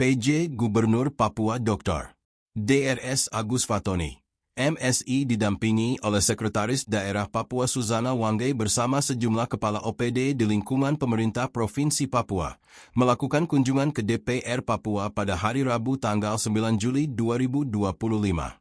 PJ Gubernur Papua Dr. Drs. Agus Fatoni, MSI didampingi oleh Sekretaris Daerah Papua Suzana Wanggai bersama sejumlah kepala OPD di lingkungan pemerintah Provinsi Papua, melakukan kunjungan ke DPR Papua pada hari Rabu tanggal 9 Juli 2025.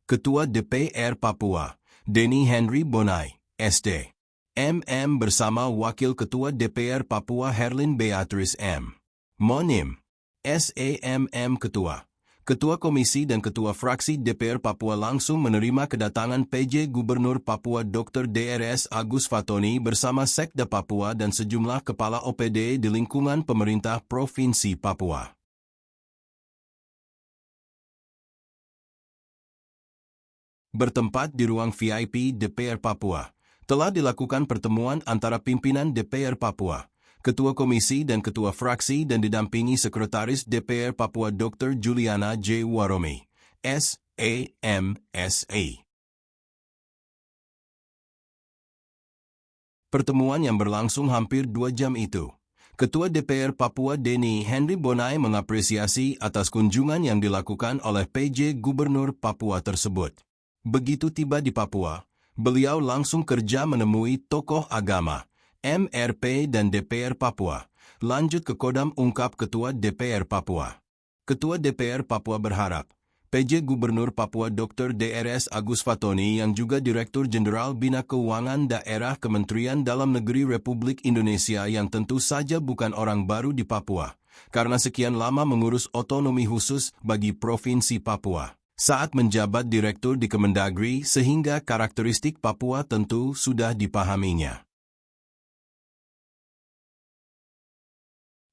Ketua DPR Papua, Denny Henry Bonai, SD. MM bersama Wakil Ketua DPR Papua Herlin Beatrice M. Monim, SAMM Ketua Komisi dan Ketua Fraksi DPR Papua langsung menerima kedatangan PJ Gubernur Papua Dr. Drs. Agus Fatoni bersama Sekda Papua dan sejumlah kepala OPD di lingkungan pemerintah Provinsi Papua. Bertempat di ruang VIP DPR Papua, telah dilakukan pertemuan antara pimpinan DPR Papua, Ketua Komisi dan Ketua Fraksi dan didampingi Sekretaris DPR Papua Dr. Juliana J. Waromi, SAMSA. Pertemuan yang berlangsung hampir 2 jam itu, Ketua DPR Papua Denny Henry Bonai mengapresiasi atas kunjungan yang dilakukan oleh PJ Gubernur Papua tersebut. Begitu tiba di Papua, beliau langsung kerja menemui tokoh agama, MRP dan DPR Papua, lanjut ke Kodam ungkap Ketua DPR Papua. Ketua DPR Papua berharap, PJ Gubernur Papua Dr. Drs. Agus Fatoni yang juga Direktur Jenderal Bina Keuangan Daerah Kementerian Dalam Negeri Republik Indonesia yang tentu saja bukan orang baru di Papua, karena sekian lama mengurus otonomi khusus bagi Provinsi Papua. Saat menjabat Direktur di Kemendagri sehingga karakteristik Papua tentu sudah dipahaminya.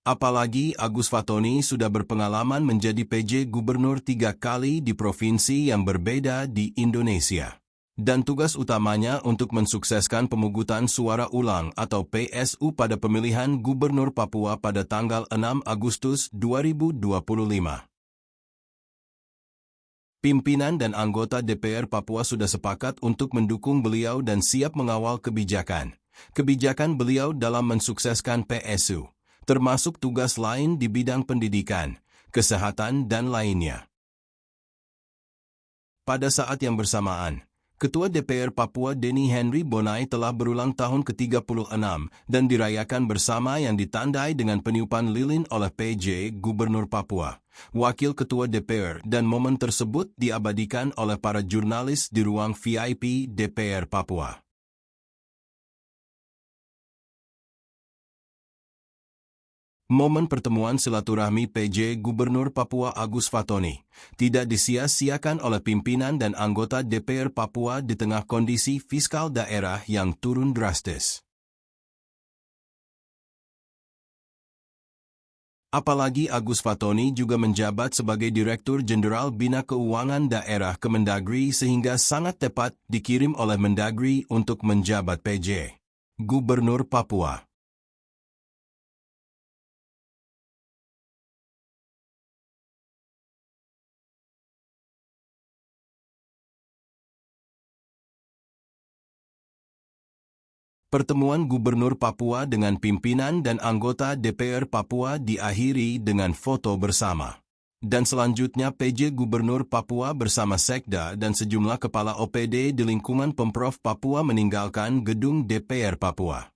Apalagi Agus Fatoni sudah berpengalaman menjadi PJ Gubernur 3 kali di provinsi yang berbeda di Indonesia. Dan tugas utamanya untuk mensukseskan pemungutan suara ulang atau PSU pada pemilihan Gubernur Papua pada tanggal 6 Agustus 2025. Pimpinan dan anggota DPR Papua sudah sepakat untuk mendukung beliau dan siap mengawal kebijakan beliau dalam mensukseskan PSU, termasuk tugas lain di bidang pendidikan, kesehatan dan lainnya. Pada saat yang bersamaan, Ketua DPR Papua Denny Henry Bonai telah berulang tahun ke-36 dan dirayakan bersama yang ditandai dengan peniupan lilin oleh PJ Gubernur Papua, Wakil Ketua DPR, dan momen tersebut diabadikan oleh para jurnalis di ruang VIP DPR Papua. Momen pertemuan silaturahmi PJ Gubernur Papua Agus Fatoni tidak disia-siakan oleh pimpinan dan anggota DPR Papua di tengah kondisi fiskal daerah yang turun drastis. Apalagi Agus Fatoni juga menjabat sebagai Direktur Jenderal Bina Keuangan Daerah Kemendagri sehingga sangat tepat dikirim oleh Mendagri untuk menjabat PJ Gubernur Papua. Pertemuan Gubernur Papua dengan pimpinan dan anggota DPR Papua diakhiri dengan foto bersama. Dan selanjutnya PJ Gubernur Papua bersama Sekda dan sejumlah kepala OPD di lingkungan Pemprov Papua meninggalkan gedung DPR Papua.